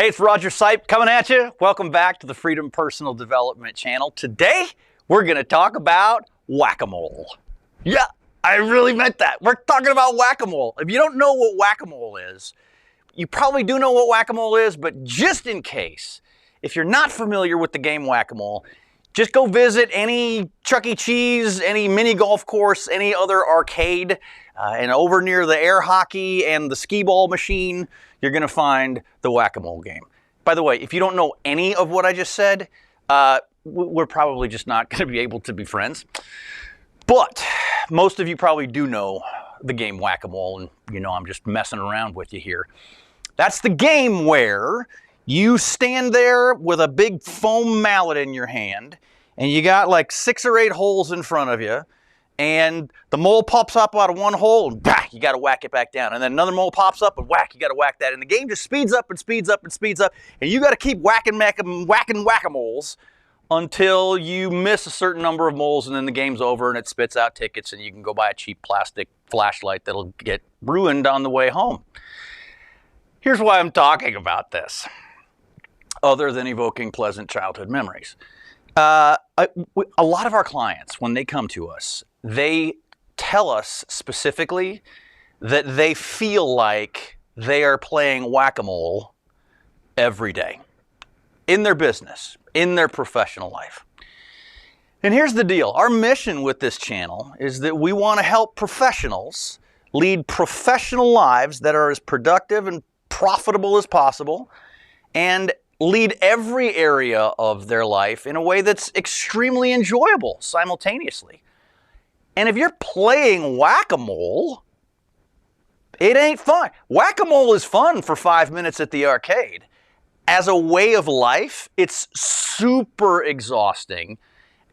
Hey, it's Roger Sipe coming at you. Welcome back to the Freedom Personal Development channel. Today, we're going to talk about whack-a-mole. Yeah, I really meant that. We're talking about whack-a-mole. If you don't know what whack-a-mole is, you probably do know what whack-a-mole is, but just in case, if you're not familiar with the game whack-a-mole, just go visit any Chuck E. Cheese, any mini golf course, any other arcade, and over near the air hockey and the skee ball machine, you're going to find the whack-a-mole game. By the way, if you don't know any of what I just said, we're probably just not going to be able to be friends. But most of you probably do know the game whack-a-mole, and you know I'm just messing around with you here. That's the game where you stand there with a big foam mallet in your hand, and you got like 6 or 8 holes in front of you, and the mole pops up out of one hole, and whack, you got to whack it back down. And then another mole pops up, and whack, you got to whack that. And the game just speeds up and speeds up and speeds up, and you got to keep whacking whack-a-moles until you miss a certain number of moles, and then the game's over, and it spits out tickets, and you can go buy a cheap plastic flashlight that'll get ruined on the way home. Here's why I'm talking about this, other than evoking pleasant childhood memories. A lot of our clients, when they come to us, they tell us specifically that they feel like they are playing whack-a-mole every day in their business, in their professional life. And here's the deal. Our mission with this channel is that we want to help professionals lead professional lives that are as productive and profitable as possible, and lead every area of their life in a way that's extremely enjoyable simultaneously. And if you're playing whack-a-mole, it ain't fun. Whack-a-mole is fun for 5 minutes at the arcade. As a way of life, it's super exhausting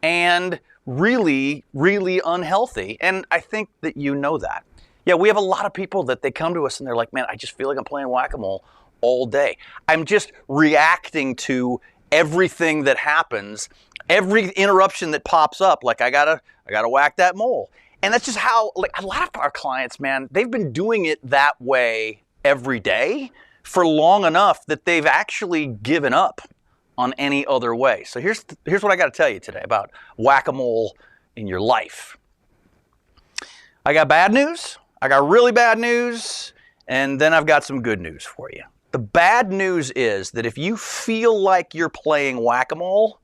and really, really unhealthy. And I think that you know that. Yeah, we have a lot of people that they come to us and they're like, man, I just feel like I'm playing whack-a-mole all day. I'm just reacting to everything that happens, every interruption that pops up, like I gotta whack that mole. And that's just how, like, a lot of our clients, man, they've been doing it that way every day for long enough that they've actually given up on any other way. So here's what I got to tell you today about whack-a-mole in your life. I got bad news, I got really bad news, and then I've got some good news for you. The bad news is that if you feel like you're playing whack-a-mole,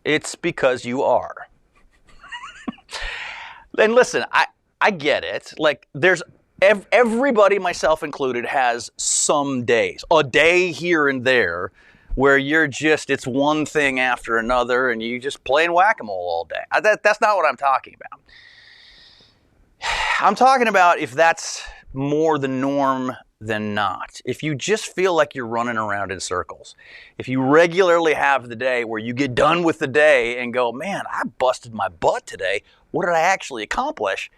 it's because you are. And listen, I get it. Like, there's everybody, myself included, has some days, a day here and there, where it's one thing after another, and you just playing whack-a-mole all day. That's not what I'm talking about. I'm talking about if that's more the norm than not. If you just feel like you're running around in circles, if you regularly have the day where you get done with the day and go, man, I busted my butt today, what did I actually accomplish?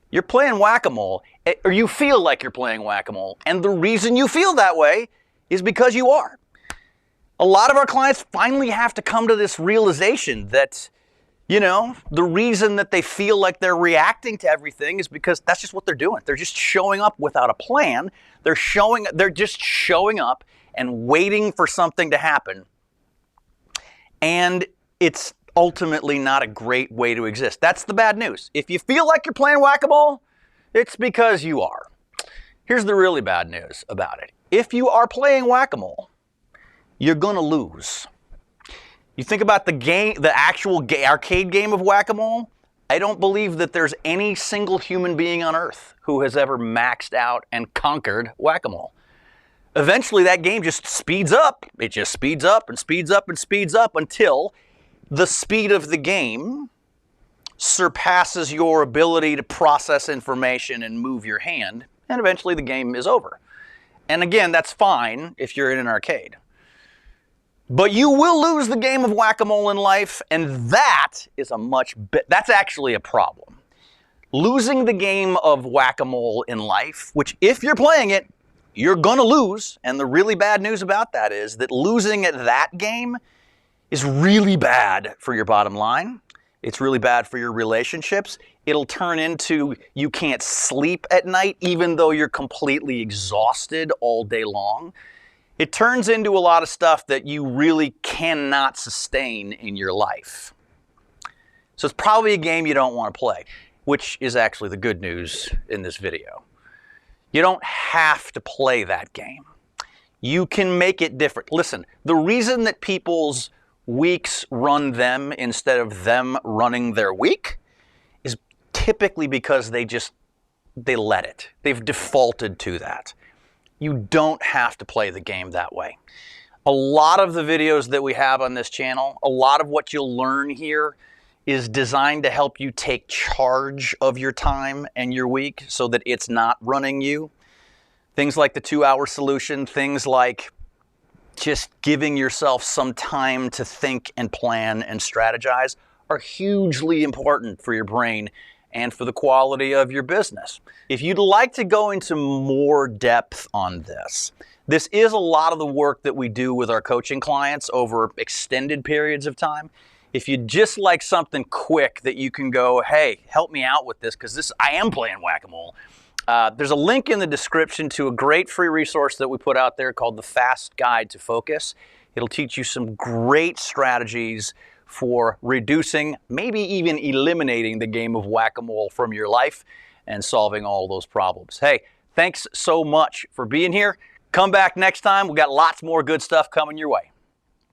You're playing whack-a-mole, or you feel like you're playing whack-a-mole, and the reason you feel that way is because you are. A lot of our clients finally have to come to this realization that, you know, the reason that they feel like they're reacting to everything is because that's just what they're doing. They're just showing up without a plan. They're just showing up and waiting for something to happen. And it's ultimately not a great way to exist. That's the bad news. If you feel like you're playing whack-a-mole, it's because you are. Here's the really bad news about it. If you are playing whack-a-mole, you're going to lose. You think about the actual arcade game of whack-a-mole, I don't believe that there's any single human being on earth who has ever maxed out and conquered whack-a-mole. Eventually that game just speeds up. It just speeds up and speeds up and speeds up until the speed of the game surpasses your ability to process information and move your hand, and eventually the game is over. And again, that's fine if you're in an arcade. But you will lose the game of whack-a-mole in life, and that's actually a problem. Losing the game of whack-a-mole in life, which if you're playing it, you're gonna lose, and the really bad news about that is that losing at that game is really bad for your bottom line. It's really bad for your relationships. It'll turn into you can't sleep at night even though you're completely exhausted all day long. it turns into a lot of stuff that you really cannot sustain in your life. So it's probably a game you don't want to play, which is actually the good news in this video. You don't have to play that game. You can make it different. Listen, the reason that people's weeks run them instead of them running their week is typically because they let it. They've defaulted to that. You don't have to play the game that way. A lot of the videos that we have on this channel, a lot of what you'll learn here is designed to help you take charge of your time and your week so that it's not running you. Things like the 2-hour solution, things like just giving yourself some time to think and plan and strategize are hugely important for your brain and for the quality of your business. If you'd like to go into more depth on this, this is a lot of the work that we do with our coaching clients over extended periods of time. If you'd just like something quick that you can go, hey, help me out with this, because I am playing whack-a-mole. There's a link in the description to a great free resource that we put out there called The Fast Guide to Focus. It'll teach you some great strategies for reducing, maybe even eliminating the game of whack-a-mole from your life and solving all those problems. Hey, thanks so much for being here. Come back next time. We've got lots more good stuff coming your way.